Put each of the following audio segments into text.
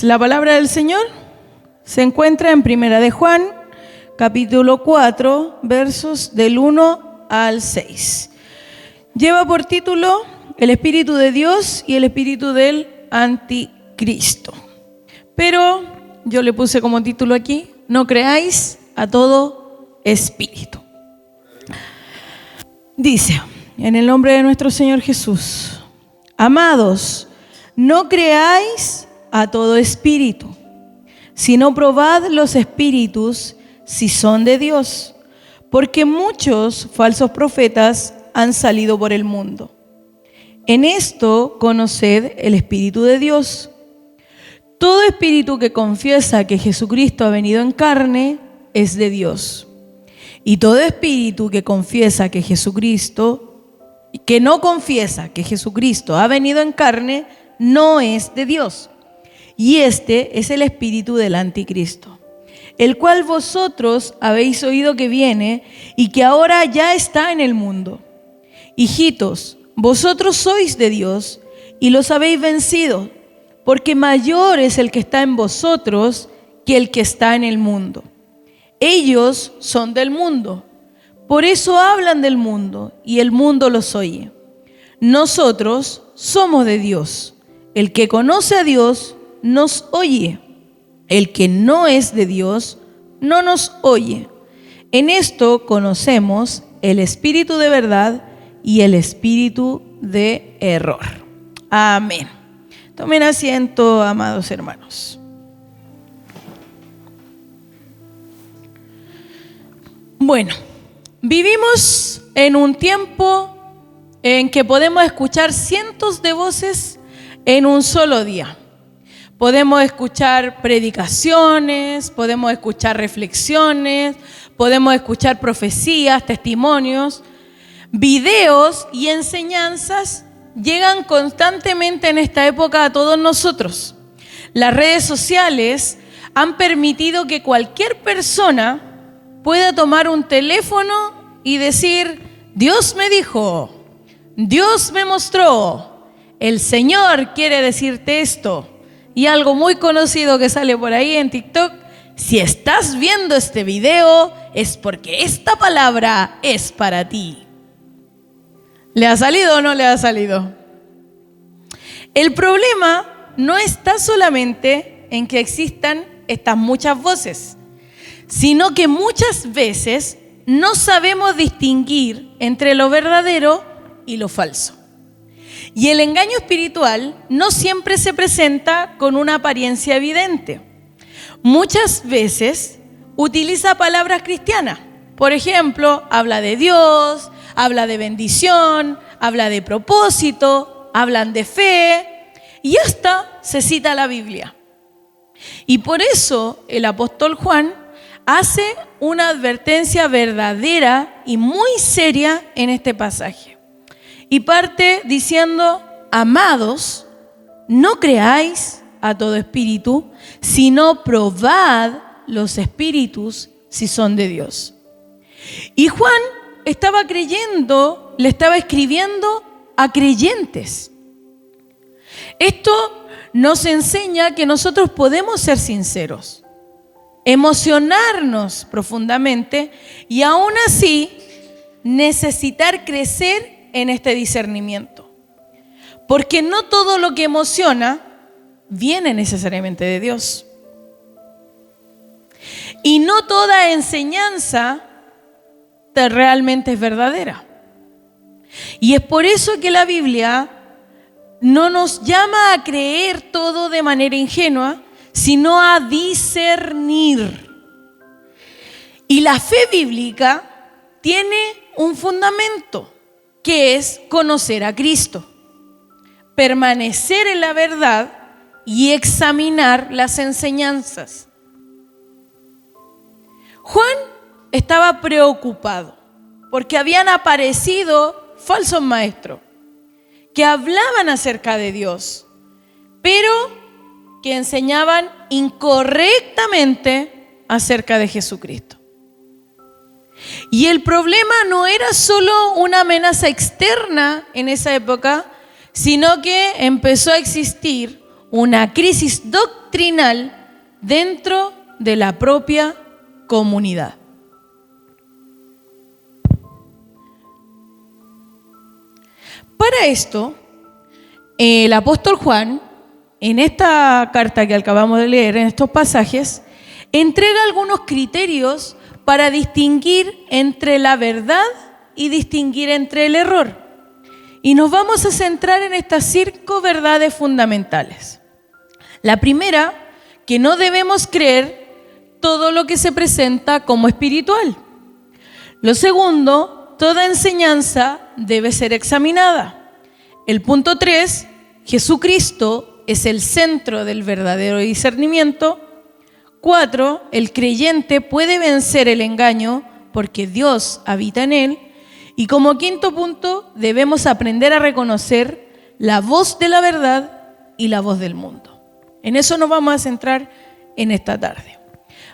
Pues la palabra del Señor se encuentra en Primera de Juan, capítulo 4, versos del 1 al 6. Lleva por título El Espíritu de Dios y el Espíritu del Anticristo. Pero yo le puse como título aquí, no creáis a todo espíritu. Dice, en el nombre de nuestro Señor Jesús, amados, no creáis a todo espíritu, sino probad los espíritus si son de Dios, porque muchos falsos profetas han salido por el mundo. En esto conoced el Espíritu de Dios. Todo espíritu que confiesa que Jesucristo ha venido en carne es de Dios. Y todo espíritu que confiesa que no confiesa que Jesucristo ha venido en carne, no es de Dios. Y este es el espíritu del Anticristo, el cual vosotros habéis oído que viene y que ahora ya está en el mundo. Hijitos, vosotros sois de Dios y los habéis vencido, porque mayor es el que está en vosotros que el que está en el mundo. Ellos son del mundo, por eso hablan del mundo y el mundo los oye. Nosotros somos de Dios. El que conoce a Dios nos oye. El que no es de Dios no nos oye. En esto conocemos el espíritu de verdad y el espíritu de error. Amén. Tomen asiento, amados hermanos. Bueno, vivimos en un tiempo en que podemos escuchar cientos de voces en un solo día. Podemos escuchar predicaciones, podemos escuchar reflexiones, podemos escuchar profecías, testimonios, videos y enseñanzas llegan constantemente en esta época a todos nosotros. Las redes sociales han permitido que cualquier persona pueda tomar un teléfono y decir, Dios me dijo, Dios me mostró, el Señor quiere decirte esto. Y algo muy conocido que sale por ahí en TikTok, si estás viendo este video es porque esta palabra es para ti. ¿Le ha salido o no le ha salido? El problema no está solamente en que existan estas muchas voces, sino que muchas veces no sabemos distinguir entre lo verdadero y lo falso. Y el engaño espiritual no siempre se presenta con una apariencia evidente. Muchas veces utiliza palabras cristianas. Por ejemplo, habla de Dios, habla de bendición, habla de propósito, hablan de fe y hasta se cita la Biblia. Y por eso el apóstol Juan hace una advertencia verdadera y muy seria en este pasaje. Y parte diciendo, amados, no creáis a todo espíritu, sino probad los espíritus si son de Dios. Y Juan estaba creyendo, le estaba escribiendo a creyentes. Esto nos enseña que nosotros podemos ser sinceros, emocionarnos profundamente y aún así necesitar crecer en este discernimiento. Porque no todo lo que emociona viene necesariamente de Dios. Y no toda enseñanza realmente es verdadera. Y es por eso que la Biblia no nos llama a creer todo de manera ingenua, sino a discernir. Y la fe bíblica tiene un fundamento, que es conocer a Cristo, permanecer en la verdad y examinar las enseñanzas. Juan estaba preocupado porque habían aparecido falsos maestros que hablaban acerca de Dios, pero que enseñaban incorrectamente acerca de Jesucristo. Y el problema no era solo una amenaza externa en esa época, sino que empezó a existir una crisis doctrinal dentro de la propia comunidad. Para esto, el apóstol Juan, en esta carta que acabamos de leer, en estos pasajes, entrega algunos criterios para distinguir entre la verdad y distinguir entre el error. Y nos vamos a centrar en estas 5 verdades fundamentales. La primera, que no debemos creer todo lo que se presenta como espiritual. Lo segundo, toda enseñanza debe ser examinada. El punto 3, Jesucristo es el centro del verdadero discernimiento. 4, el creyente puede vencer el engaño porque Dios habita en él. Y como quinto punto, debemos aprender a reconocer la voz de la verdad y la voz del mundo. En eso nos vamos a centrar en esta tarde.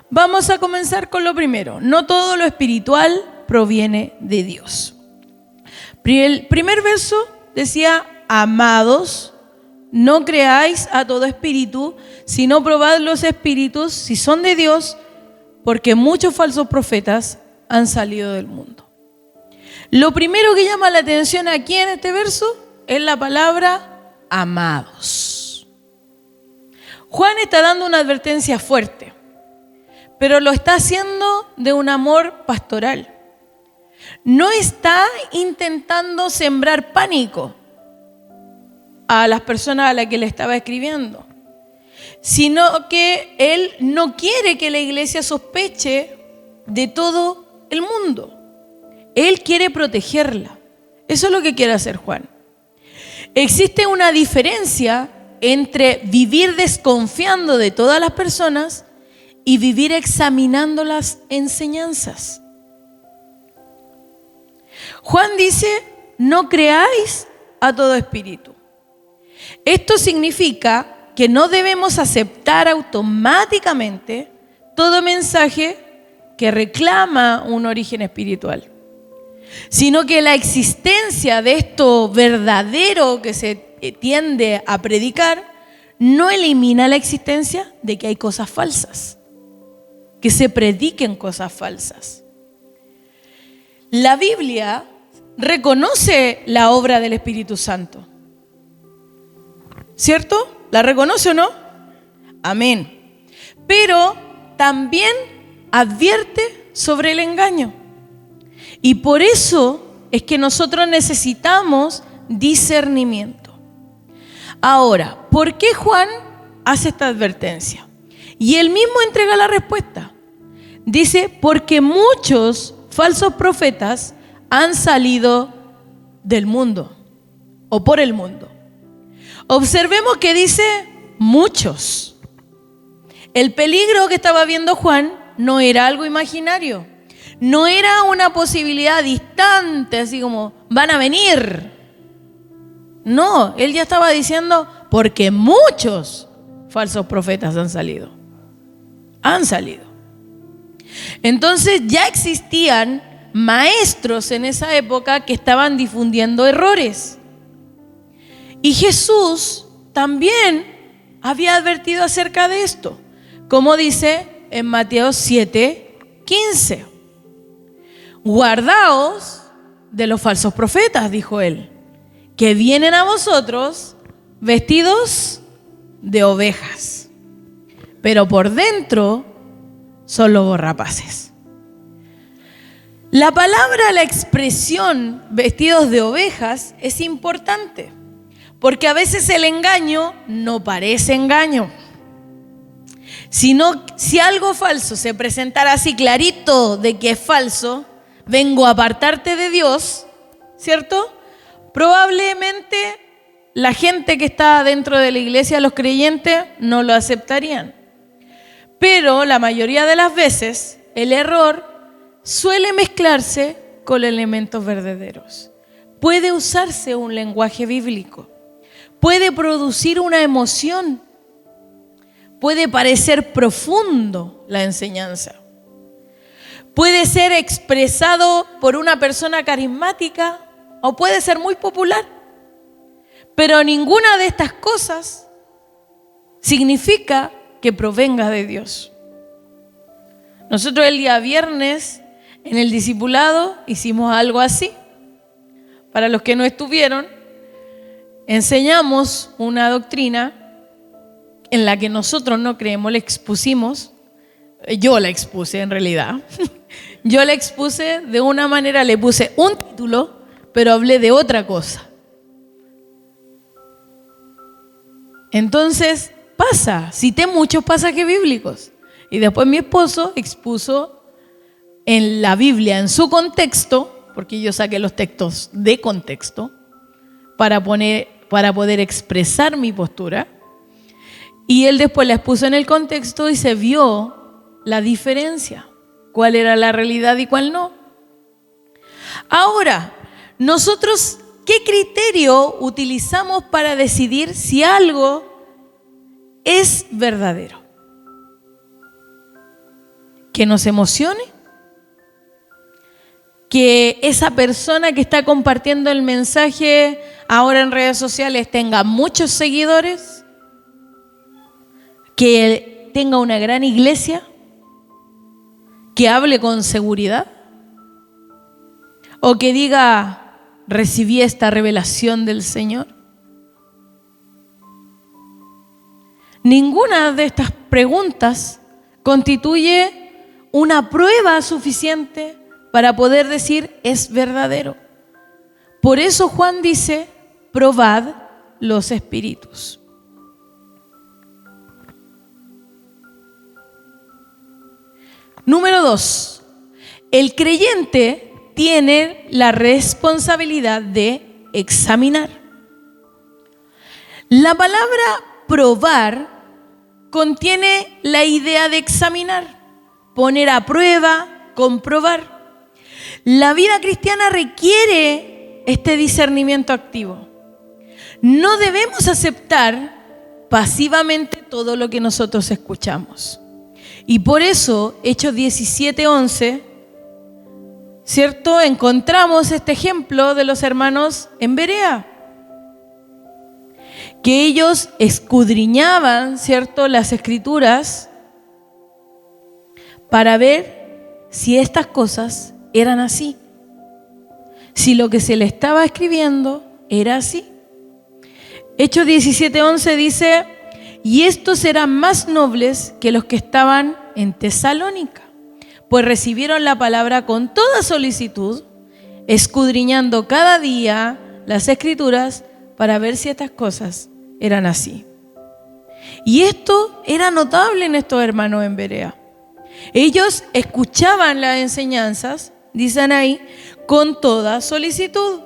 Vamos a comenzar con lo primero. No todo lo espiritual proviene de Dios. El primer verso decía: amados, no creáis a todo espíritu, sino probad los espíritus si son de Dios, porque muchos falsos profetas han salido del mundo. Lo primero que llama la atención aquí en este verso es la palabra amados. Juan está dando una advertencia fuerte, pero lo está haciendo de un amor pastoral. No está intentando sembrar pánico a las personas a las que le estaba escribiendo, sino que él no quiere que la iglesia sospeche de todo el mundo. Él quiere protegerla. Eso es lo que quiere hacer Juan. Existe una diferencia entre vivir desconfiando de todas las personas y vivir examinando las enseñanzas. Juan dice: no creáis a todo espíritu. Esto significa que no debemos aceptar automáticamente todo mensaje que reclama un origen espiritual, sino que la existencia de esto verdadero que se tiende a predicar no elimina la existencia de que hay cosas falsas, que se prediquen cosas falsas. La Biblia reconoce la obra del Espíritu Santo, ¿cierto? ¿La reconoce o no? Amén. Pero también advierte sobre el engaño. Y por eso es que nosotros necesitamos discernimiento. Ahora, ¿por qué Juan hace esta advertencia? Y él mismo entrega la respuesta. Dice: porque muchos falsos profetas han salido del mundo o por el mundo. Observemos que dice muchos. El peligro que estaba viendo Juan no era algo imaginario. No era una posibilidad distante, así como van a venir. No, él ya estaba diciendo: porque muchos falsos profetas han salido. Han salido. Entonces ya existían maestros en esa época que estaban difundiendo errores. Y Jesús también había advertido acerca de esto, como dice en Mateo 7:15. Guardaos de los falsos profetas, dijo él, que vienen a vosotros vestidos de ovejas, pero por dentro son lobos rapaces. La palabra, la expresión vestidos de ovejas es importante, porque a veces el engaño no parece engaño, sino si algo falso se presentara así clarito de que es falso, vengo a apartarte de Dios, ¿cierto? Probablemente la gente que está dentro de la iglesia, los creyentes, no lo aceptarían. Pero la mayoría de las veces el error suele mezclarse con elementos verdaderos. Puede usarse un lenguaje bíblico, puede producir una emoción, puede parecer profundo la enseñanza, puede ser expresado por una persona carismática o puede ser muy popular, pero ninguna de estas cosas significa que provenga de Dios. Nosotros el día viernes en el discipulado hicimos algo así. Para los que no estuvieron, enseñamos una doctrina en la que nosotros no creemos, la expusimos. Yo la expuse en realidad. Yo la expuse de una manera, le puse un título, pero hablé de otra cosa. Entonces, cité muchos pasajes bíblicos. Y después mi esposo expuso en la Biblia, en su contexto, porque yo saqué los textos de contexto, para poder expresar mi postura. Y él después la expuso en el contexto y se vio la diferencia, cuál era la realidad y cuál no. Ahora, nosotros, ¿qué criterio utilizamos para decidir si algo es verdadero? ¿Que nos emocione? ¿Que esa persona que está compartiendo el mensaje ahora en redes sociales tenga muchos seguidores? ¿Que tenga una gran iglesia? ¿Que hable con seguridad? ¿O que diga, recibí esta revelación del Señor? Ninguna de estas preguntas constituye una prueba suficiente para poder decir es verdadero. Por eso Juan dice, probad los espíritus. Número 2, el creyente tiene la responsabilidad de examinar. La palabra probar contiene la idea de examinar, poner a prueba, comprobar. La vida cristiana requiere este discernimiento activo. No debemos aceptar pasivamente todo lo que nosotros escuchamos. Y por eso, Hechos 17:11, ¿cierto? Encontramos este ejemplo de los hermanos en Berea, que ellos escudriñaban, ¿cierto?, las Escrituras para ver si estas cosas eran así, si lo que se le estaba escribiendo era así. Hechos 17:11 dice, y estos eran más nobles que los que estaban en Tesalónica, pues recibieron la palabra con toda solicitud, escudriñando cada día las Escrituras para ver si estas cosas eran así. Y esto era notable en estos hermanos en Berea. Ellos escuchaban las enseñanzas, dicen ahí, con toda solicitud,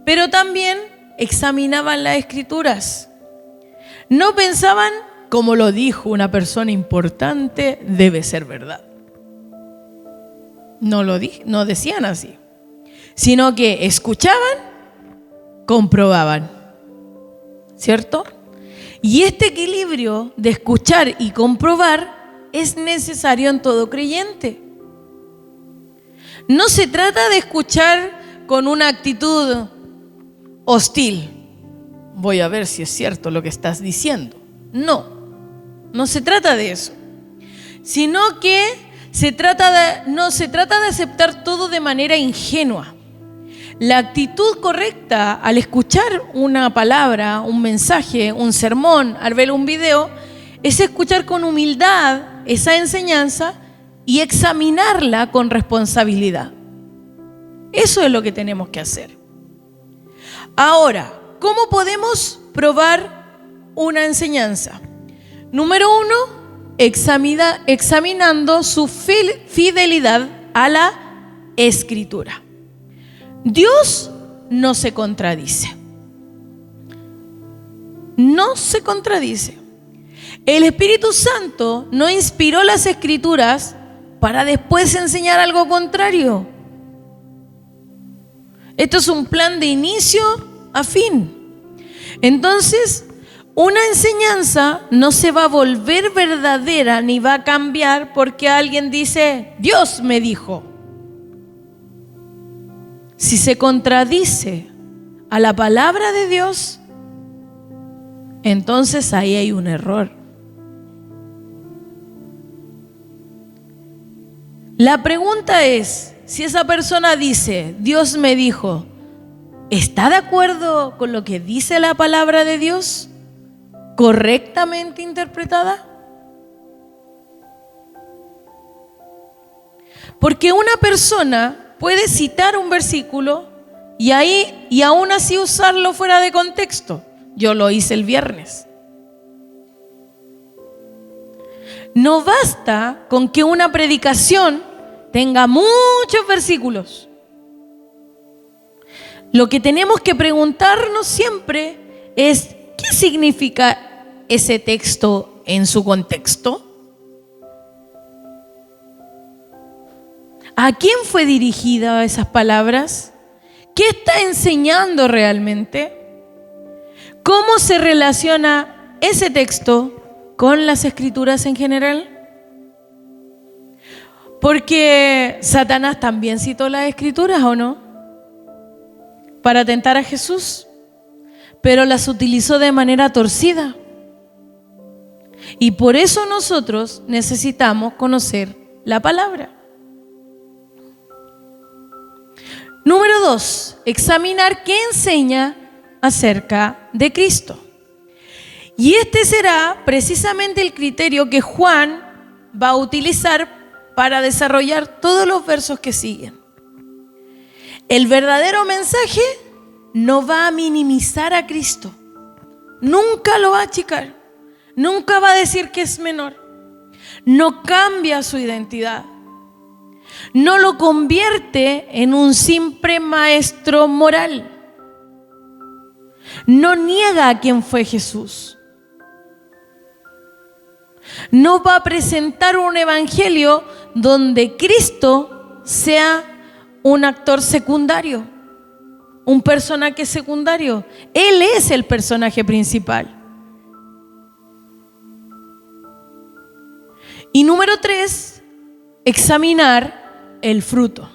pero también examinaban las Escrituras. No pensaban, como lo dijo una persona importante, debe ser verdad. No decían así, sino que escuchaban, comprobaban, ¿cierto? Y este equilibrio de escuchar y comprobar es necesario en todo creyente. No se trata de escuchar con una actitud hostil. Voy a ver si es cierto lo que estás diciendo. No se trata de eso. Sino que no se trata de aceptar todo de manera ingenua. La actitud correcta al escuchar una palabra, un mensaje, un sermón, al ver un video, es escuchar con humildad esa enseñanza y examinarla con responsabilidad. Eso es lo que tenemos que hacer. Ahora, ¿cómo podemos probar una enseñanza? Número 1, examinando su fidelidad a la Escritura. Dios no se contradice. No se contradice. El Espíritu Santo no inspiró las Escrituras para después enseñar algo contrario. Esto es un plan de inicio a fin. Entonces, una enseñanza no se va a volver verdadera ni va a cambiar porque alguien dice, Dios me dijo. Si se contradice a la palabra de Dios, entonces ahí hay un error. La pregunta es, si esa persona dice, Dios me dijo, ¿está de acuerdo con lo que dice la palabra de Dios? ¿Correctamente interpretada? Porque una persona puede citar un versículo y aún así usarlo fuera de contexto. Yo lo hice el viernes. No basta con que una predicación tenga muchos versículos. Lo que tenemos que preguntarnos siempre es, ¿qué significa ese texto en su contexto? ¿A quién fue dirigida esas palabras? ¿Qué está enseñando realmente? ¿Cómo se relaciona ese texto con las Escrituras en general? Porque Satanás también citó las Escrituras, ¿o no? Para tentar a Jesús, pero las utilizó de manera torcida. Y por eso nosotros necesitamos conocer la palabra. Número 2, examinar qué enseña acerca de Cristo. Y este será precisamente el criterio que Juan va a utilizar para desarrollar todos los versos que siguen. El verdadero mensaje no va a minimizar a Cristo, nunca lo va a achicar, nunca va a decir que es menor, no cambia su identidad, no lo convierte en un simple maestro moral, no niega a quién fue Jesús, no va a presentar un evangelio donde Cristo sea un actor secundario, un personaje secundario. Él es el personaje principal. Y número 3, examinar el fruto.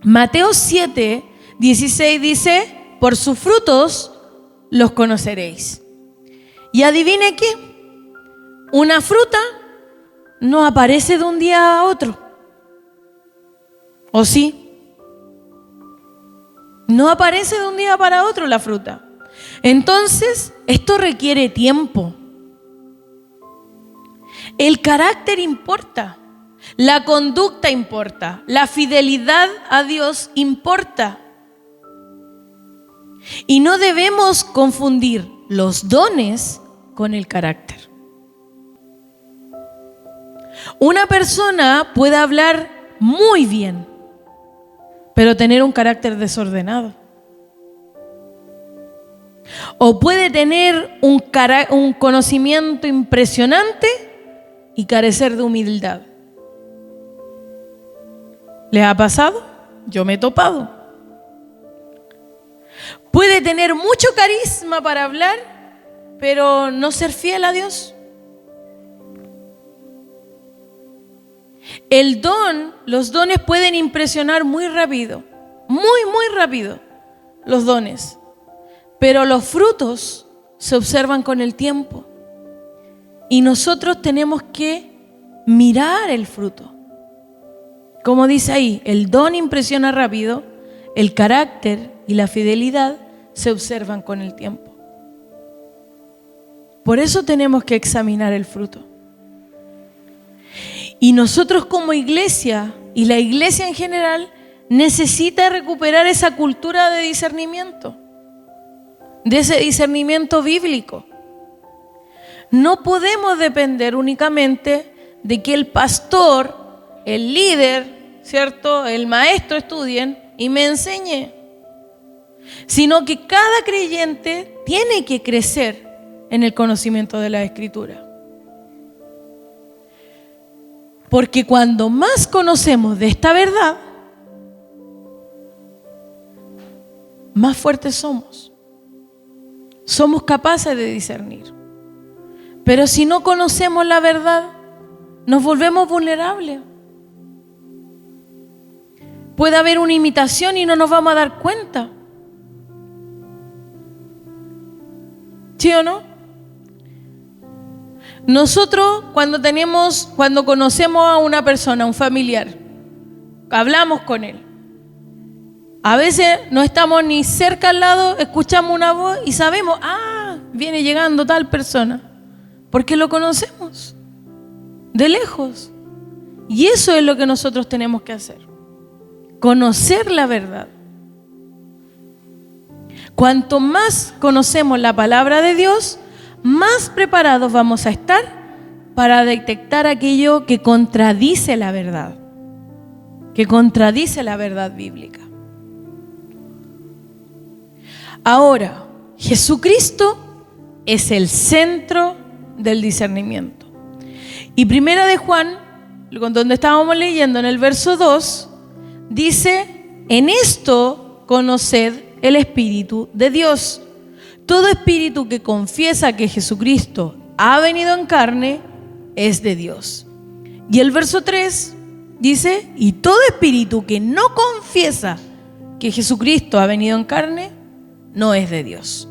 Mateo 7, 16 dice, por sus frutos los conoceréis. Y adivine qué, una fruta no aparece de un día a otro. ¿O sí? No aparece de un día para otro la fruta. Entonces, esto requiere tiempo. El carácter importa, la conducta importa, la fidelidad a Dios importa. Y no debemos confundir los dones con el carácter. Una persona puede hablar muy bien, pero tener un carácter desordenado. O puede tener un conocimiento impresionante y carecer de humildad. ¿Les ha pasado? Yo me he topado. Puede tener mucho carisma para hablar, pero no ser fiel a Dios. Los dones pueden impresionar muy rápido, muy rápido, los dones. Pero los frutos se observan con el tiempo. Y nosotros tenemos que mirar el fruto. Como dice ahí, el don impresiona rápido, el carácter y la fidelidad se observan con el tiempo. Por eso tenemos que examinar el fruto. Y nosotros como iglesia, y la iglesia en general, necesita recuperar esa cultura de discernimiento, de ese discernimiento bíblico. No podemos depender únicamente de que el pastor, el líder, ¿cierto?, el maestro estudien y me enseñe, sino que cada creyente tiene que crecer en el conocimiento de la Escritura. Porque cuando más conocemos de esta verdad, más fuertes somos. Somos capaces de discernir. Pero si no conocemos la verdad, nos volvemos vulnerables. Puede haber una imitación y no nos vamos a dar cuenta. ¿Sí o no? Nosotros cuando conocemos a una persona, a un familiar, hablamos con él. A veces no estamos ni cerca al lado, escuchamos una voz y sabemos, viene llegando tal persona, porque lo conocemos de lejos. Y eso es lo que nosotros tenemos que hacer, conocer la verdad. Cuanto más conocemos la palabra de Dios, más preparados vamos a estar para detectar aquello que contradice la verdad bíblica. Ahora, Jesucristo es el centro del discernimiento. Y Primera de Juan, donde estábamos leyendo en el verso 2, dice: en esto conoced el Espíritu de Dios. Todo espíritu que confiesa que Jesucristo ha venido en carne es de Dios. Y el verso 3 dice: y todo espíritu que no confiesa que Jesucristo ha venido en carne no es de Dios.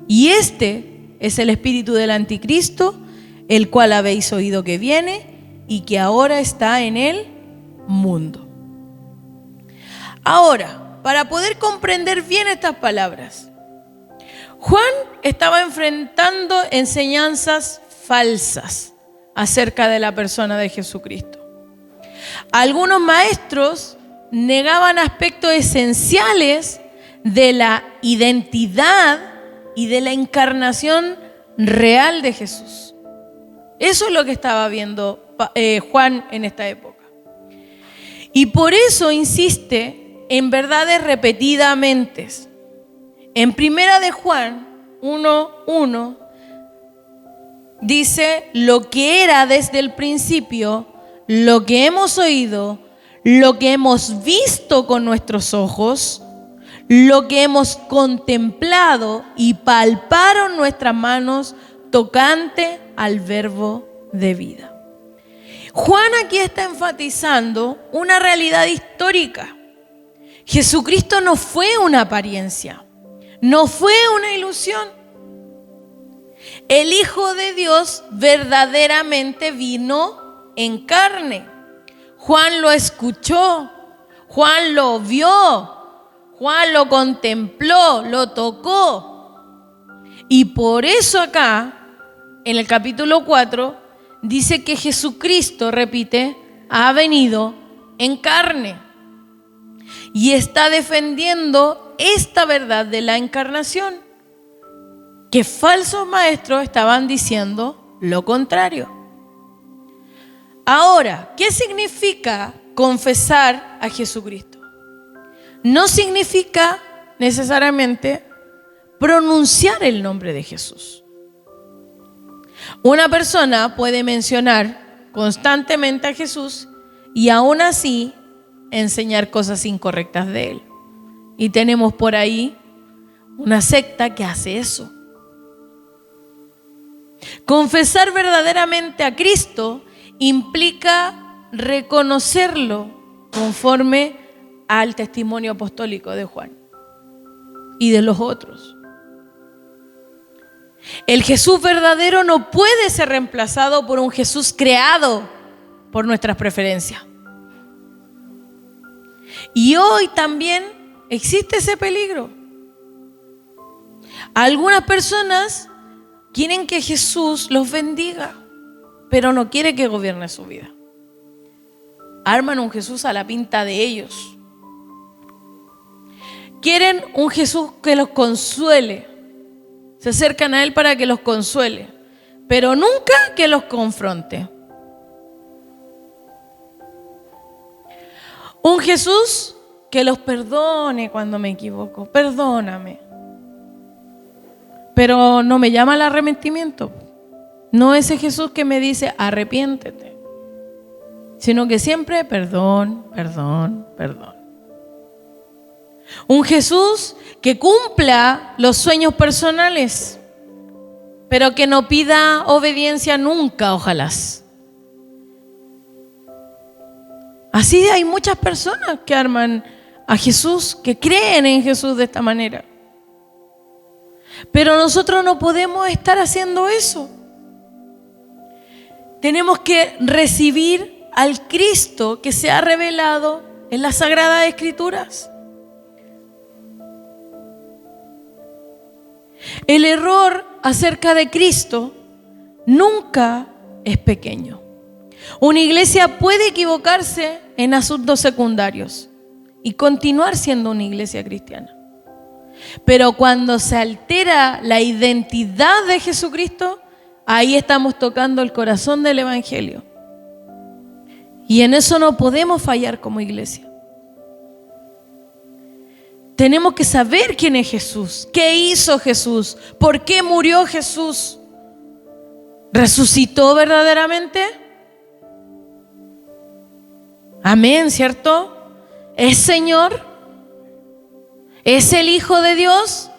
Y este es el espíritu del anticristo, el cual habéis oído que viene y que ahora está en el mundo. Ahora, para poder comprender bien estas palabras, Juan estaba enfrentando enseñanzas falsas acerca de la persona de Jesucristo. Algunos maestros negaban aspectos esenciales de la identidad y de la encarnación real de Jesús. Eso es lo que estaba viendo Juan en esta época. Y por eso insiste en verdades repetidamente. En Primera de Juan 1:1 dice: lo que era desde el principio, lo que hemos oído, lo que hemos visto con nuestros ojos, lo que hemos contemplado y palparon nuestras manos tocante al verbo de vida. Juan aquí está enfatizando una realidad histórica. Jesucristo no fue una apariencia, no fue una ilusión. El Hijo de Dios verdaderamente vino en carne. Juan lo escuchó, Juan lo vio, Juan lo contempló, lo tocó. Y por eso acá, en el capítulo 4, dice que Jesucristo, repite, ha venido en carne. Y está defendiendo esta verdad de la encarnación, que falsos maestros estaban diciendo lo contrario. Ahora, ¿qué significa confesar a Jesucristo? No significa necesariamente pronunciar el nombre de Jesús. Una persona puede mencionar constantemente a Jesús y aún así enseñar cosas incorrectas de Él. Y tenemos por ahí una secta que hace eso. Confesar verdaderamente a Cristo implica reconocerlo conforme al testimonio apostólico de Juan y de los otros. El Jesús verdadero no puede ser reemplazado por un Jesús creado por nuestras preferencias. Y hoy también existe ese peligro. Algunas personas quieren que Jesús los bendiga, pero no quiere que gobierne su vida. Arman un Jesús a la pinta de ellos. Quieren un Jesús que los consuele. Se acercan a Él para que los consuele, pero nunca que los confronte. Un Jesús que los perdone cuando me equivoco. Perdóname. Pero no me llama al arrepentimiento. No ese Jesús que me dice arrepiéntete, sino que siempre perdón, perdón, perdón. Un Jesús que cumpla los sueños personales, pero que no pida obediencia nunca, ojalá. Así hay muchas personas que arman a Jesús, que creen en Jesús de esta manera. Pero nosotros no podemos estar haciendo eso. Tenemos que recibir al Cristo que se ha revelado en las Sagradas Escrituras. El error acerca de Cristo nunca es pequeño. Una iglesia puede equivocarse en asuntos secundarios y continuar siendo una iglesia cristiana. Pero cuando se altera la identidad de Jesucristo, ahí estamos tocando el corazón del Evangelio. Y en eso no podemos fallar como iglesia. Tenemos que saber quién es Jesús, qué hizo Jesús, por qué murió Jesús. ¿Resucitó verdaderamente? Amén, ¿cierto? ¿Es Señor? ¿Es el Hijo de Dios?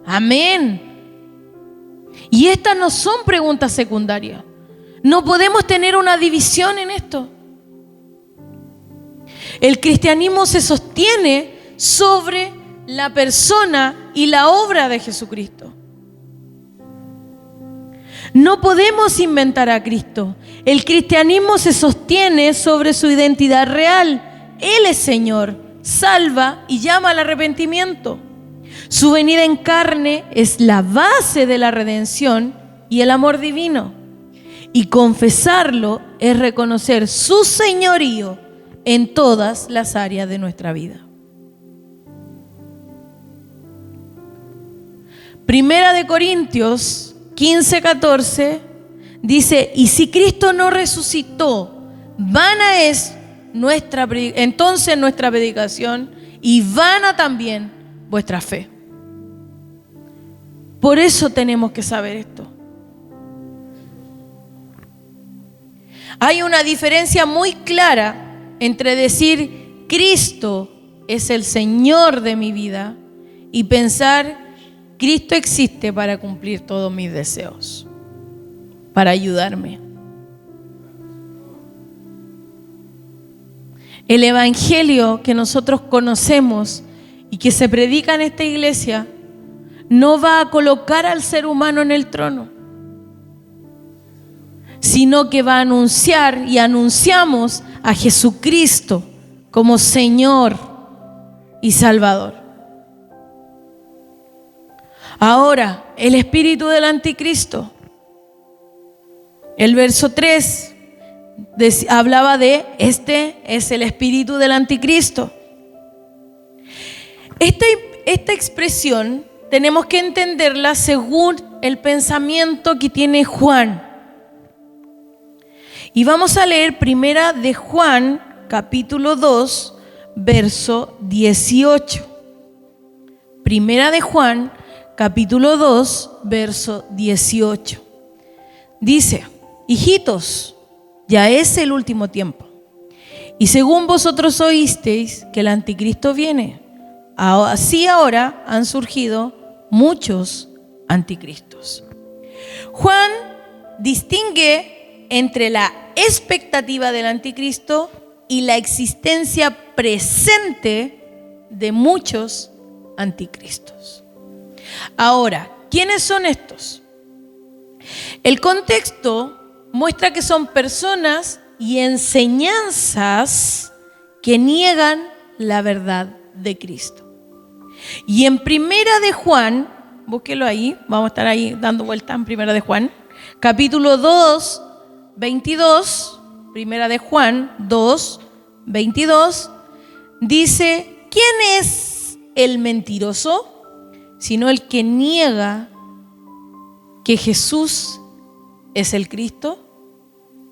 Amén. Y estas no son preguntas secundarias. No podemos tener una división en esto. El cristianismo se sostiene sobre la persona y la obra de Jesucristo. No podemos inventar a Cristo. El cristianismo se sostiene sobre su identidad real. Él es Señor, salva y llama al arrepentimiento. Su venida en carne es la base de la redención y el amor divino. Y confesarlo es reconocer su señorío en todas las áreas de nuestra vida. Primera de Corintios 15:14 dice: y si Cristo no resucitó, vana es entonces nuestra predicación y vana también vuestra fe. Por eso tenemos que saber esto. Hay una diferencia muy clara entre decir Cristo es el Señor de mi vida y pensar Cristo existe para cumplir todos mis deseos, para ayudarme. El evangelio que nosotros conocemos y que se predica en esta iglesia no va a colocar al ser humano en el trono, sino que va a anunciar y anunciamos a Jesucristo como Señor y Salvador. Ahora, el espíritu del anticristo. El verso 3 hablaba de este es el espíritu del anticristo. Esta expresión tenemos que entenderla según el pensamiento que tiene Juan. Y vamos a leer primera de Juan, capítulo 2, verso 18. Primera de Juan, capítulo 2, verso 18. Dice: hijitos, ya es el último tiempo. Y según vosotros oísteis que el anticristo viene, así ahora han surgido muchos anticristos. Juan distingue entre la expectativa del anticristo y la existencia presente de muchos anticristos. Ahora, ¿quiénes son estos? El contexto muestra que son personas y enseñanzas que niegan la verdad de Cristo. Y en primera de Juan, búsquelo ahí, vamos a estar ahí dando vuelta en primera de Juan, capítulo 2, 22, primera de Juan 2, 22, dice: ¿quién es el mentiroso? Sino el que niega que Jesús es el Cristo.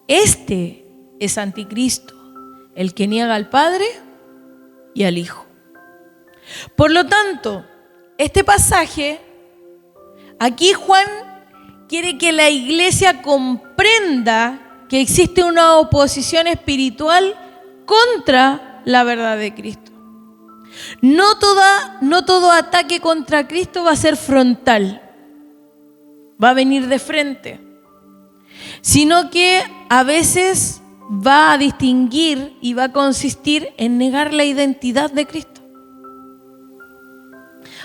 Este es anticristo, el que niega al Padre y al Hijo. Por lo tanto, este pasaje, aquí Juan quiere que la iglesia comprenda que existe una oposición espiritual contra la verdad de Cristo. No todo ataque contra Cristo va a ser frontal, va a venir de frente, sino que a veces va a distinguir y va a consistir en negar la identidad de Cristo.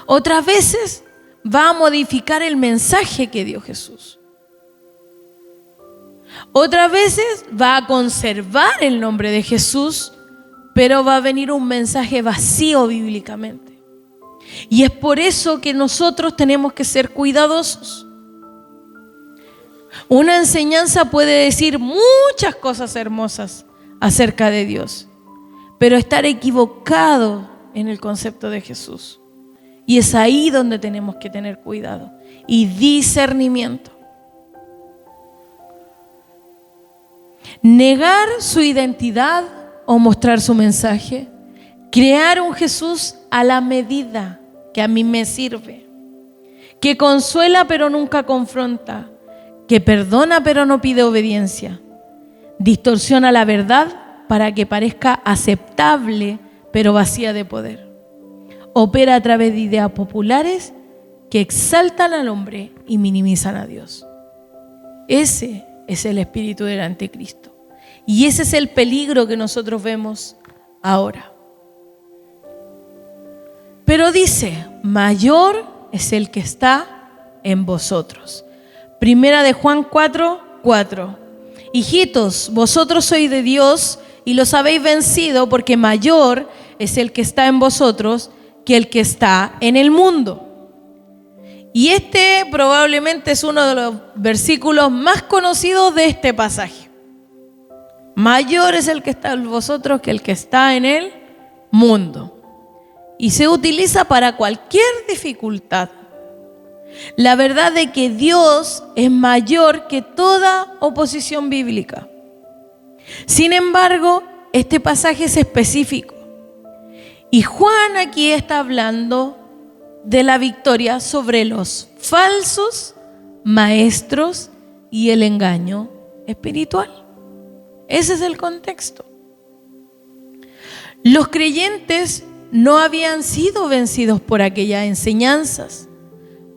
Otras veces va a modificar el mensaje que dio Jesús. Otras veces va a conservar el nombre de Jesús, pero va a venir un mensaje vacío bíblicamente. Y es por eso que nosotros tenemos que ser cuidadosos. Una enseñanza puede decir muchas cosas hermosas acerca de Dios, pero estar equivocado en el concepto de Jesús. Y es ahí donde tenemos que tener cuidado y discernimiento. Negar su identidad o mostrar su mensaje. Crear un Jesús a la medida que a mí me sirve. Que consuela pero nunca confronta. Que perdona pero no pide obediencia. Distorsiona la verdad para que parezca aceptable pero vacía de poder. Opera a través de ideas populares que exaltan al hombre y minimizan a Dios. Ese es el espíritu del anticristo. Y ese es el peligro que nosotros vemos ahora. Pero dice, mayor es el que está en vosotros. Primera de Juan 4:4. Hijitos, vosotros sois de Dios y los habéis vencido, porque mayor es el que está en vosotros que el que está en el mundo. Y este probablemente es uno de los versículos más conocidos de este pasaje. Mayor es el que está en vosotros que el que está en el mundo. Y se utiliza para cualquier dificultad. La verdad de que Dios es mayor que toda oposición bíblica. Sin embargo, este pasaje es específico. Y Juan aquí está hablando de la victoria sobre los falsos maestros y el engaño espiritual. Ese es el contexto. Los creyentes no habían sido vencidos por aquellas enseñanzas,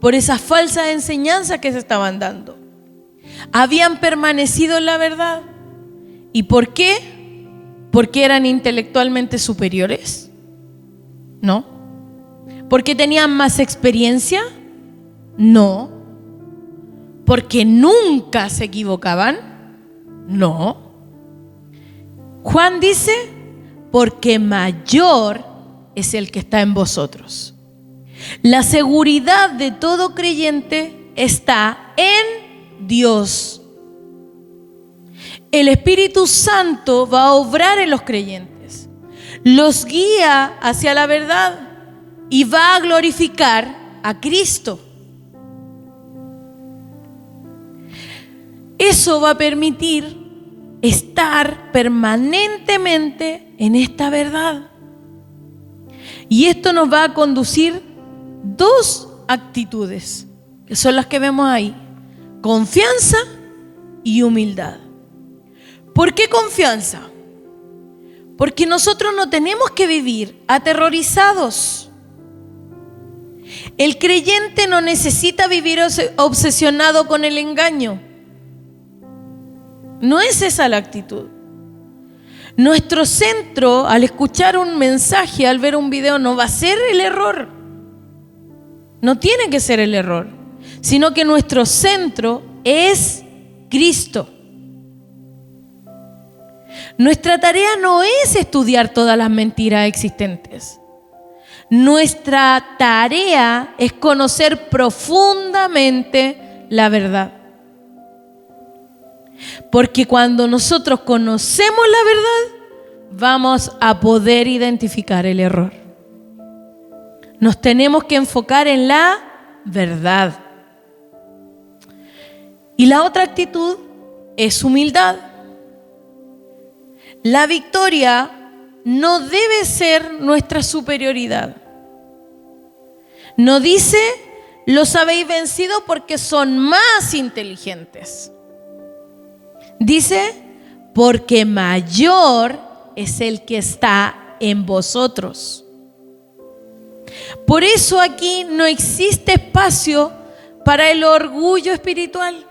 por esas falsas enseñanzas que se estaban dando. Habían permanecido en la verdad. ¿Y por qué? ¿Porque eran intelectualmente superiores? No. ¿Porque tenían más experiencia? No. ¿Porque nunca se equivocaban? No. Juan dice, porque mayor es el que está en vosotros. La seguridad de todo creyente está en Dios. El Espíritu Santo va a obrar en los creyentes, los guía hacia la verdad y va a glorificar a Cristo. Eso va a permitir estar permanentemente en esta verdad. Y esto nos va a conducir dos actitudes, que son las que vemos ahí: confianza y humildad. ¿Por qué confianza? Porque nosotros no tenemos que vivir aterrorizados. El creyente no necesita vivir obsesionado con el engaño. No es esa la actitud. Nuestro centro, al escuchar un mensaje, al ver un video, no va a ser el error. No tiene que ser el error, sino que nuestro centro es Cristo. Nuestra tarea no es estudiar todas las mentiras existentes. Nuestra tarea es conocer profundamente la verdad. Porque cuando nosotros conocemos la verdad, vamos a poder identificar el error. Nos tenemos que enfocar en la verdad. Y la otra actitud es humildad. La victoria no debe ser nuestra superioridad. No dice, los habéis vencido porque son más inteligentes. Dice, porque mayor es el que está en vosotros. Por eso aquí no existe espacio para el orgullo espiritual.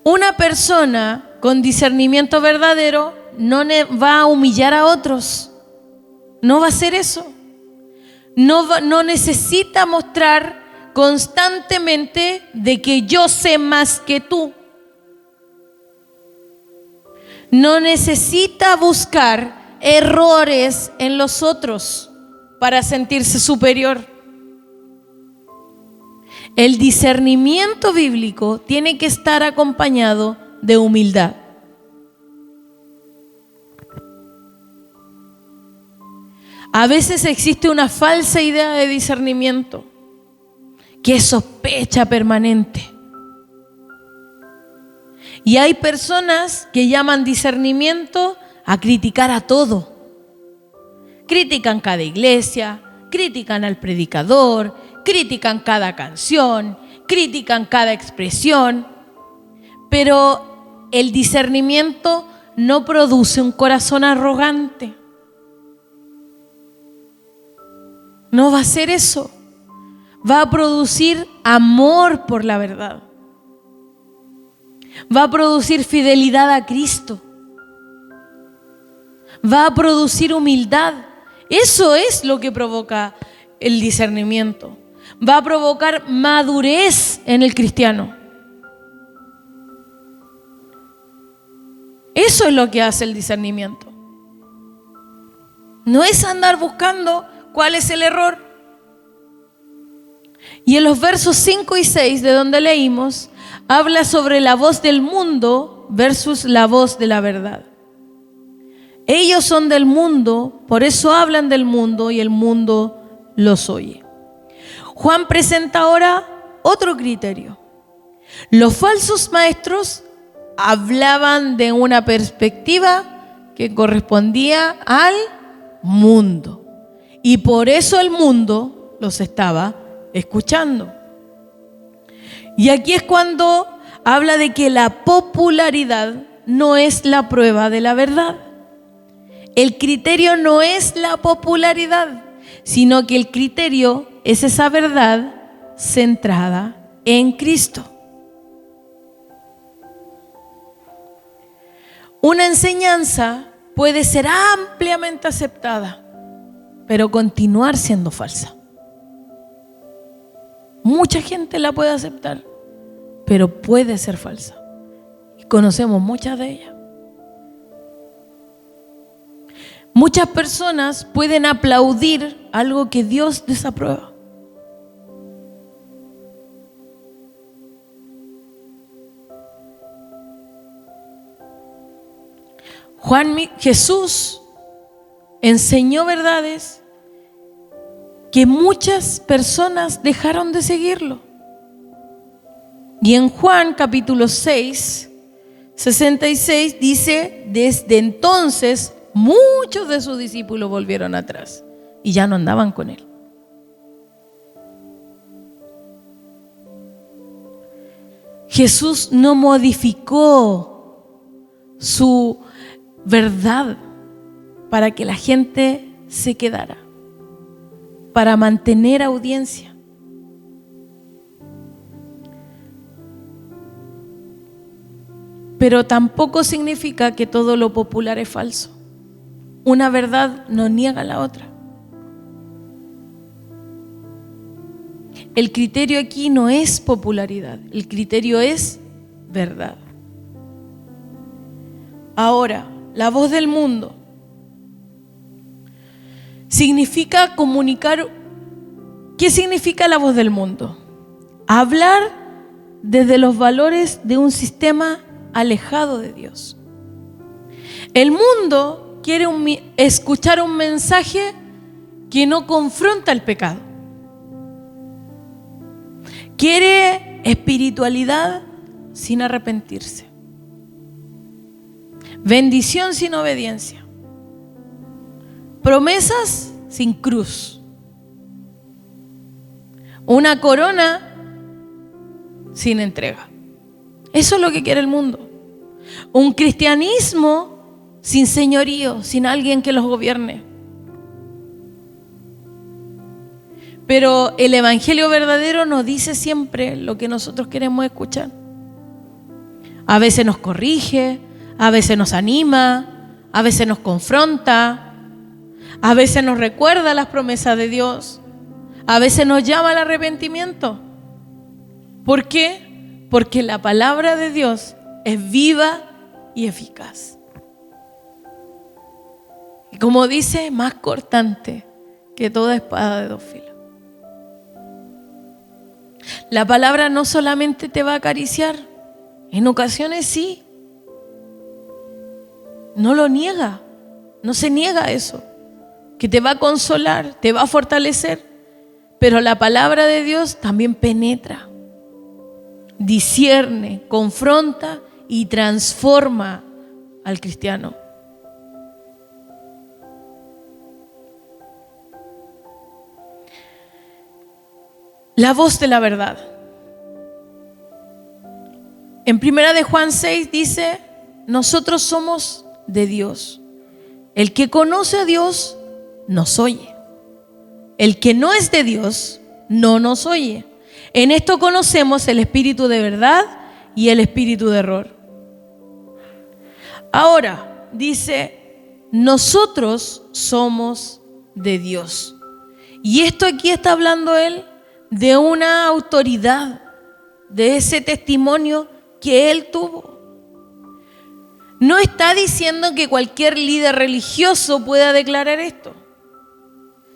Una persona con discernimiento verdadero no va a humillar a otros. No va a hacer eso. No necesita mostrar constantemente de que yo sé más que tú. No necesita buscar errores en los otros para sentirse superior. El discernimiento bíblico tiene que estar acompañado de humildad. A veces existe una falsa idea de discernimiento, que es sospecha permanente. Y hay personas que llaman discernimiento a criticar a todo. Critican cada iglesia, critican al predicador, critican cada canción, critican cada expresión. Pero el discernimiento no produce un corazón arrogante. No va a ser eso. Va a producir amor por la verdad. Va a producir fidelidad a Cristo. Va a producir humildad. Eso es lo que provoca el discernimiento. Va a provocar madurez en el cristiano. Eso es lo que hace el discernimiento. No es andar buscando cuál es el error. Y en los versos 5 y 6 de donde leímos, habla sobre la voz del mundo versus la voz de la verdad. Ellos son del mundo, por eso hablan del mundo y el mundo los oye. Juan presenta ahora otro criterio. Los falsos maestros hablaban de una perspectiva que correspondía al mundo. Y por eso el mundo los estaba escuchando. Y aquí es cuando habla de que la popularidad no es la prueba de la verdad. El criterio no es la popularidad, sino que el criterio es esa verdad centrada en Cristo. Una enseñanza puede ser ampliamente aceptada, pero continuar siendo falsa. Mucha gente la puede aceptar, pero puede ser falsa. Y conocemos muchas de ellas. Muchas personas pueden aplaudir algo que Dios desaprueba. Jesús enseñó verdades que muchas personas dejaron de seguirlo. Y en Juan capítulo 6, 66 dice: desde entonces muchos de sus discípulos volvieron atrás y ya no andaban con él. Jesús no modificó su verdad para que la gente se quedara, para mantener audiencia. Pero tampoco significa que todo lo popular es falso. Una verdad no niega la otra. El criterio aquí no es popularidad, el criterio es verdad. Ahora, la voz del mundo significa comunicar. ¿Qué significa la voz del mundo? Hablar desde los valores de un sistema alejado de Dios. El mundo quiere escuchar un mensaje que no confronta el pecado. Quiere espiritualidad sin arrepentirse. Bendición sin obediencia. Promesas sin cruz. Una corona sin entrega. Eso es lo que quiere el mundo. Un cristianismo sin señorío, sin alguien que los gobierne. Pero el evangelio verdadero nos dice siempre lo que nosotros queremos escuchar. A veces nos corrige, a veces nos anima, a veces nos confronta, a veces nos recuerda las promesas de Dios, a veces nos llama al arrepentimiento. ¿Por qué? Porque la palabra de Dios es viva y eficaz. Y como dice, más cortante que toda espada de dos filos. La palabra no solamente te va a acariciar, en ocasiones sí. No lo niega, no se niega eso. Que te va a consolar, te va a fortalecer. Pero la palabra de Dios también penetra, discierne, confronta y transforma al cristiano. La voz de la verdad. En 1 de Juan 6 dice, nosotros somos de Dios. El que conoce a Dios nos oye. El que no es de Dios no nos oye. En esto conocemos el espíritu de verdad y el espíritu de error. Ahora, dice, nosotros somos de Dios. Y esto aquí está hablando él de una autoridad, de ese testimonio que él tuvo. No está diciendo que cualquier líder religioso pueda declarar esto.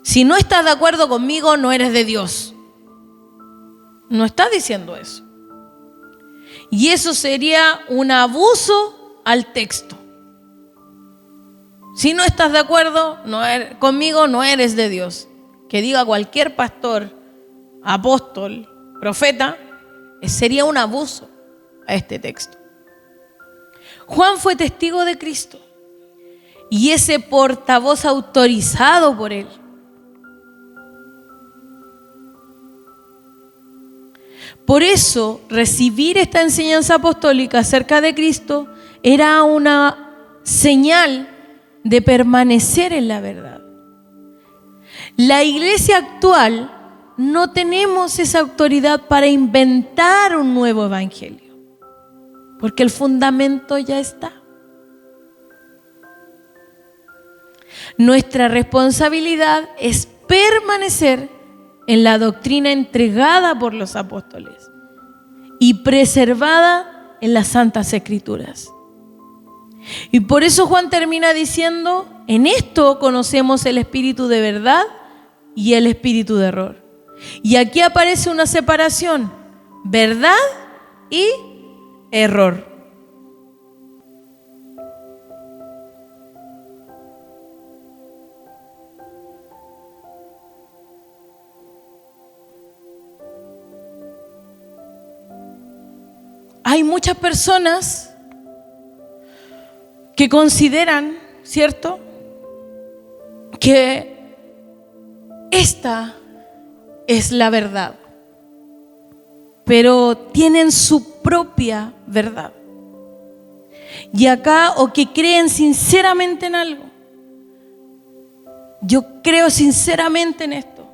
Si no estás de acuerdo conmigo, no eres de Dios. No está diciendo eso. Y eso sería un abuso al texto. Si no estás de acuerdo conmigo, no eres de Dios. Que diga cualquier pastor, apóstol, profeta, sería un abuso a este texto. Juan fue testigo de Cristo y ese portavoz autorizado por él. Por eso, recibir esta enseñanza apostólica acerca de Cristo era una señal de permanecer en la verdad. La iglesia actual no tenemos esa autoridad para inventar un nuevo evangelio, porque el fundamento ya está. Nuestra responsabilidad es permanecer en la doctrina entregada por los apóstoles y preservada en las Santas Escrituras. Y por eso Juan termina diciendo, en esto conocemos el espíritu de verdad y el espíritu de error. Y aquí aparece una separación, verdad y error. Hay muchas personas que consideran, ¿cierto?, que esta es la verdad, pero tienen su propia verdad. Y acá, o que creen sinceramente en algo. Yo creo sinceramente en esto,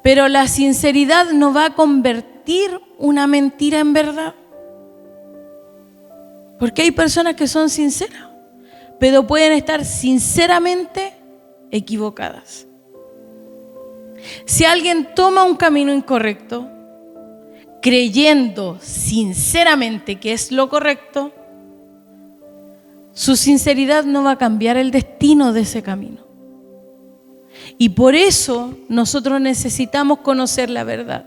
pero la sinceridad no va a convertir una mentira en verdad. Porque hay personas que son sinceras, pero pueden estar sinceramente equivocadas. Si alguien toma un camino incorrecto, creyendo sinceramente que es lo correcto, su sinceridad no va a cambiar el destino de ese camino. Y por eso nosotros necesitamos conocer la verdad.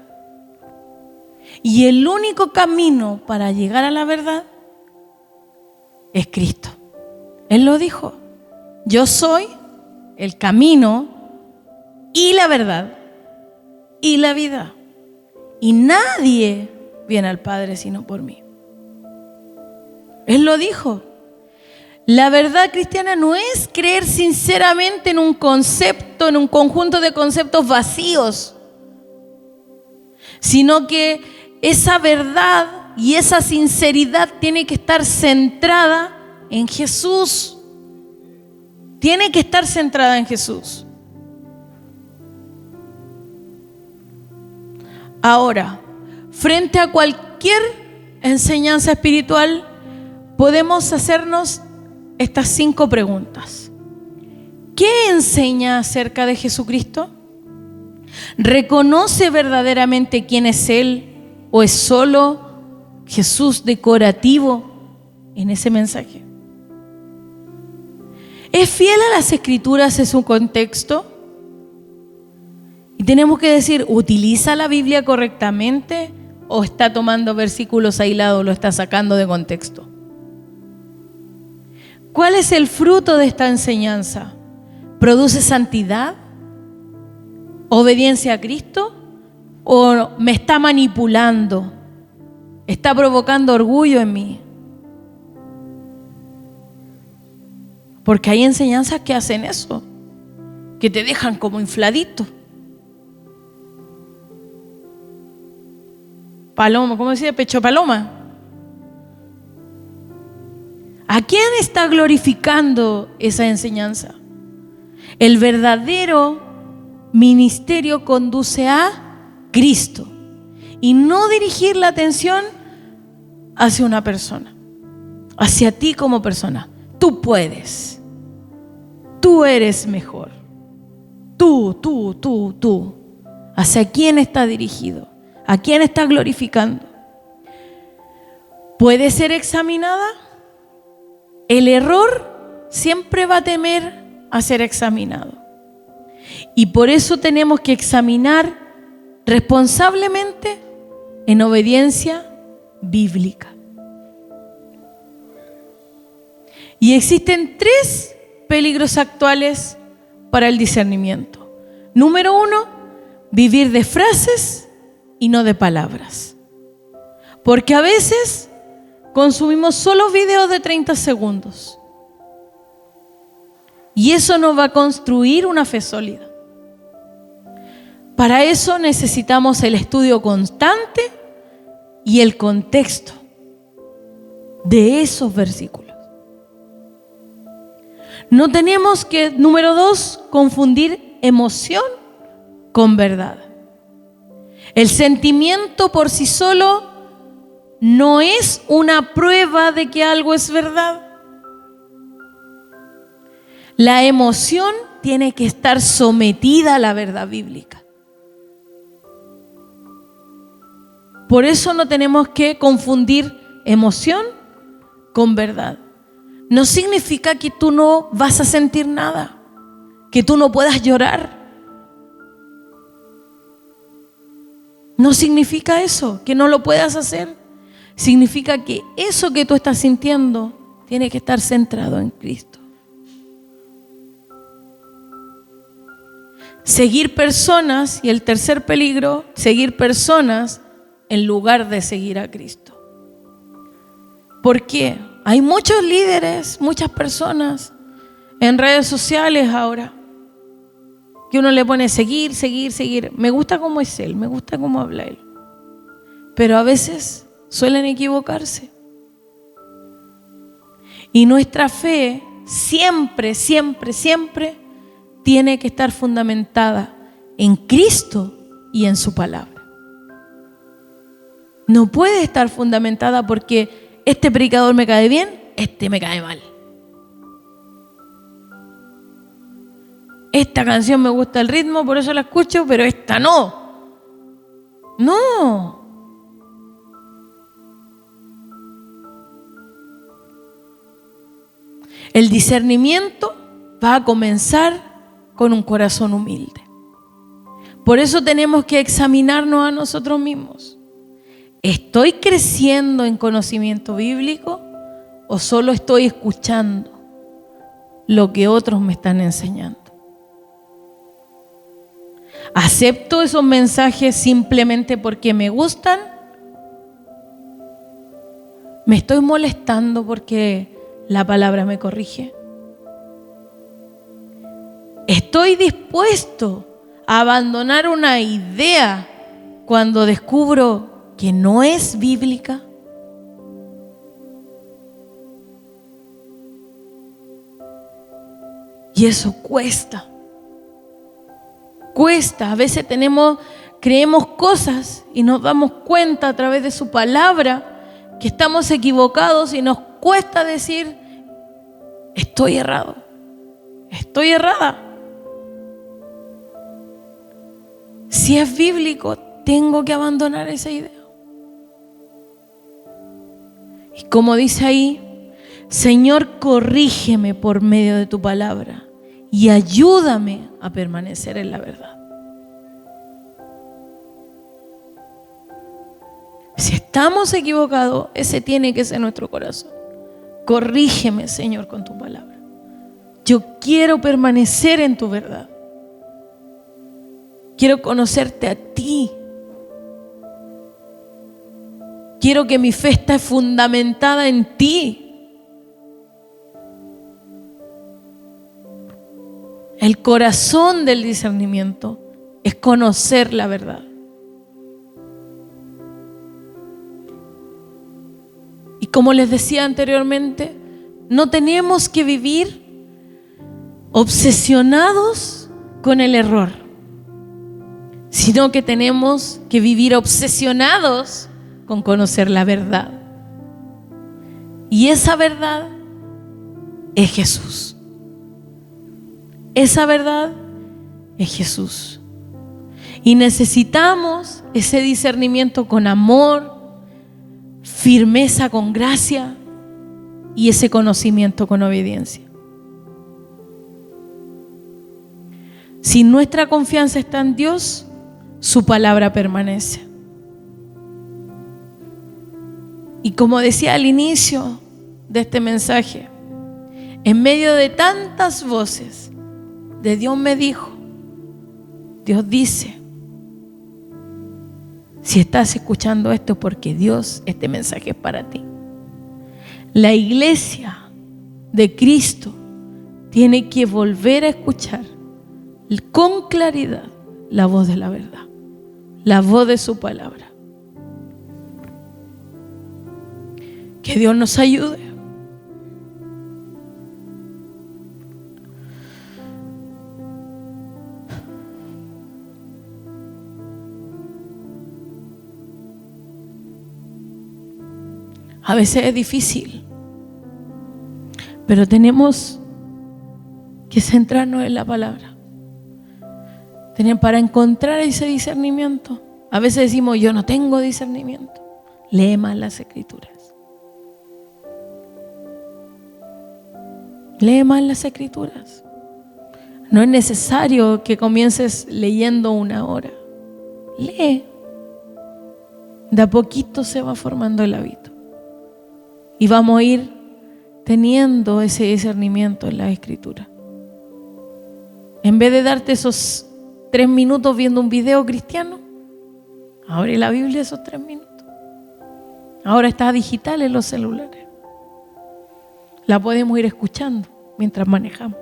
Y el único camino para llegar a la verdad es Cristo. Él lo dijo: yo soy el camino y la verdad y la vida. Y nadie viene al Padre sino por mí. Él lo dijo. La verdad cristiana no es creer sinceramente en un concepto, en un conjunto de conceptos vacíos, sino que esa verdad y esa sinceridad tiene que estar centrada en Jesús. Tiene que estar centrada en Jesús. Ahora, frente a cualquier enseñanza espiritual, podemos hacernos estas 5 preguntas. ¿Qué enseña acerca de Jesucristo? ¿Reconoce verdaderamente quién es Él o es solo Jesús decorativo en ese mensaje? ¿Es fiel a las Escrituras en su contexto? Y tenemos que decir, ¿utiliza la Biblia correctamente o está tomando versículos aislados o lo está sacando de contexto? ¿Cuál es el fruto de esta enseñanza? ¿Produce santidad? ¿Obediencia a Cristo? ¿O me está manipulando? ¿Está provocando orgullo en mí? Porque hay enseñanzas que hacen eso, que te dejan como infladito. Paloma, ¿cómo decía? Pecho paloma. ¿A quién está glorificando esa enseñanza? El verdadero ministerio conduce a Cristo y no dirigir la atención hacia una persona, hacia ti como persona. Tú puedes, tú eres mejor, tú. ¿Hacia quién está dirigido? ¿A quién está glorificando? ¿Puede ser examinada? El error siempre va a temer a ser examinado. Y por eso tenemos que examinar responsablemente en obediencia bíblica. Y existen 3 peligros actuales para el discernimiento. Número 1, vivir de frases y no de palabras. Porque a veces consumimos solo videos de 30 segundos. Y eso no va a construir una fe sólida. Para eso necesitamos el estudio constante y el contexto de esos versículos. No tenemos que, número 2, confundir emoción con verdad. El sentimiento por sí solo no es una prueba de que algo es verdad. La emoción tiene que estar sometida a la verdad bíblica. Por eso no tenemos que confundir emoción con verdad. No significa que tú no vas a sentir nada, que tú no puedas llorar. No significa eso, que no lo puedas hacer. Significa que eso que tú estás sintiendo tiene que estar centrado en Cristo. Seguir personas, y el tercer peligro, seguir personas en lugar de seguir a Cristo. ¿Por qué? Hay muchos líderes, muchas personas en redes sociales ahora que uno le pone seguir. Me gusta cómo es él, me gusta cómo habla él. Pero a veces suelen equivocarse. Y nuestra fe siempre tiene que estar fundamentada en Cristo y en su palabra. No puede estar fundamentada porque este predicador me cae bien, este me cae mal. Esta canción me gusta el ritmo, por eso la escucho, pero esta no. No. El discernimiento va a comenzar con un corazón humilde. Por eso tenemos que examinarnos a nosotros mismos. ¿Estoy creciendo en conocimiento bíblico o solo estoy escuchando lo que otros me están enseñando? ¿Acepto esos mensajes simplemente porque me gustan? ¿Me estoy molestando porque la palabra me corrige? ¿Estoy dispuesto a abandonar una idea cuando descubro que no es bíblica? Y eso cuesta. A veces creemos cosas y nos damos cuenta a través de su palabra que estamos equivocados y nos cuesta decir, estoy errado, estoy errada. Si es bíblico, tengo que abandonar esa idea. Y como dice ahí, Señor, corrígeme por medio de tu palabra y ayúdame a permanecer en la verdad. Si estamos equivocados, ese tiene que ser nuestro corazón. Corrígeme, Señor, con tu palabra. Yo quiero permanecer en tu verdad. Quiero conocerte a ti. Quiero que mi fe esté fundamentada en ti. El corazón del discernimiento es conocer la verdad. Y como les decía anteriormente, no tenemos que vivir obsesionados con el error, sino que tenemos que vivir obsesionados con conocer la verdad. Y esa verdad es Jesús. Esa verdad es Jesús. Y necesitamos ese discernimiento con amor, firmeza con gracia y ese conocimiento con obediencia. Si nuestra confianza está en Dios, su palabra permanece. Y como decía al inicio de este mensaje, en medio de tantas voces, de Dios me dijo, Dios dice, si estás escuchando esto es porque Dios, este mensaje es para ti. La iglesia de Cristo tiene que volver a escuchar con claridad la voz de la verdad, la voz de su palabra. Que Dios nos ayude. A veces es difícil, pero tenemos que centrarnos en la palabra. Para encontrar ese discernimiento. A veces decimos, yo no tengo discernimiento. Lee más las Escrituras. Lee más las Escrituras. No es necesario que comiences leyendo 1 hora. Lee. De a poquito se va formando el hábito. Y vamos a ir teniendo ese discernimiento en la Escritura. En vez de darte esos 3 minutos viendo un video cristiano, abre la Biblia esos 3 minutos. Ahora está digital en los celulares. La podemos ir escuchando mientras manejamos.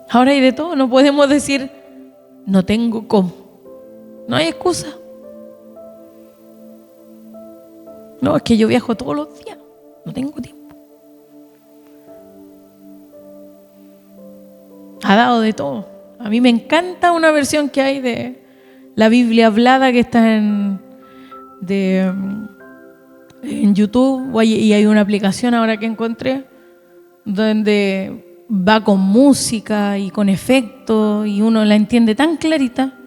Ahora hay de todo. No podemos decir, no tengo cómo. No hay excusa. No, es que yo viajo todos los días. No tengo tiempo. Ha dado de todo. A mí me encanta una versión que hay de la Biblia hablada que está en YouTube, y hay una aplicación ahora que encontré donde va con música y con efectos y uno la entiende tan clarita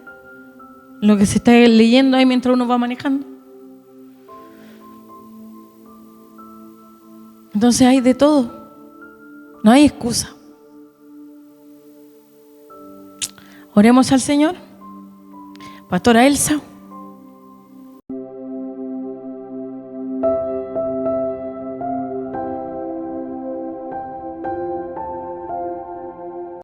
lo que se está leyendo ahí mientras uno va manejando. Entonces hay de todo. No hay excusa. Oremos al Señor. Pastora Elsa.